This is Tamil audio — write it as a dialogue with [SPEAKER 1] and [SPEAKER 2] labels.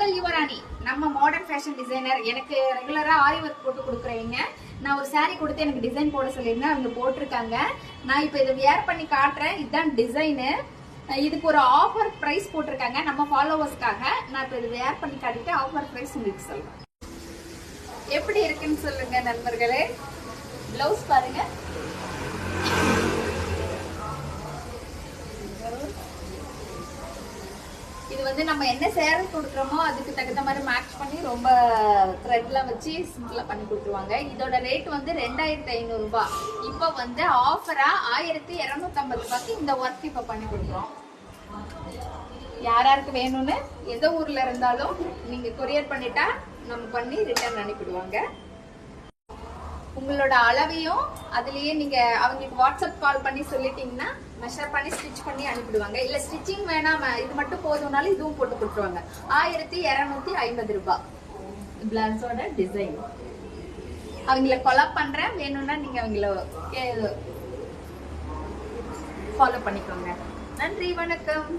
[SPEAKER 1] உங்கள் யுவராணி, நம்ம மாடர்ன் ஃபேஷன் டிசைனர். எனக்கு ரெகுலரா ஆரி ஒர்க் போட்டு கொடுக்குறவங்க. நான் ஒரு saree கொடுத்து எனக்கு டிசைன் போட சொல்லியிருந்தேன், அவங்க போட்டிருக்காங்க. நான் இப்போ இதை வியர் பண்ணி காட்டுறேன். இதுதான் டிசைனு. இதுக்கு ஒரு ஆஃபர் பிரைஸ் போட்டிருக்காங்க நம்ம ஃபாலோவர்ஸ்க்காக. நான் இப்போ இதை வியர் பண்ணி காட்டிட்டு ஆஃபர் பிரைஸ் உங்களுக்கு சொல்றேன். எப்படி இருக்குன்னு சொல்லுங்க நண்பர்களே. பிளவுஸ் பாருங்க. இது வந்து நம்ம என்ன சேரீ கொடுக்குறோமோ அதுக்கு தகுந்த மாதிரி மேட்ச் பண்ணி ரொம்ப த்ரெட்ல வச்சு சிம்பிளா பண்ணி கொடுத்துருவாங்க. இதோட ரேட் வந்து 2500 ரூபாய். இப்போ வந்து ஆஃபரா 1250 ரூபாய்க்கு இந்த ஒர்க் இப்போ பண்ணி கொடுக்குறோம். யாராருக்கு வேணும்னு எந்த ஊர்ல இருந்தாலும் நீங்க கொரியர் பண்ணிட்டா நம்ம பண்ணி ரிட்டர்ன் அனுப்பிடுவாங்க. உங்களோட அளவையும் அதுலயே நீங்க அவங்களுக்கு வாட்ஸ்அப் கால் பண்ணி சொல்லிட்டீங்கன்னா மெஷர் பண்ணி ஸ்டிச் பண்ணி அனுப்பிடுவாங்க. இல்ல ஸ்டிச்சிங் வேணாம் இது மட்டும் போதும்னாலும் இதுவும் போட்டு கொடுத்துருவாங்க. 1250 ரூபாய் பிளவுஸோட டிசைன். அவங்கள கொலாப் பண்றேன், வேணும்னா நீங்க அவங்கள ஃபாலோ பண்ணிக்கோங்க. நன்றி, வணக்கம்.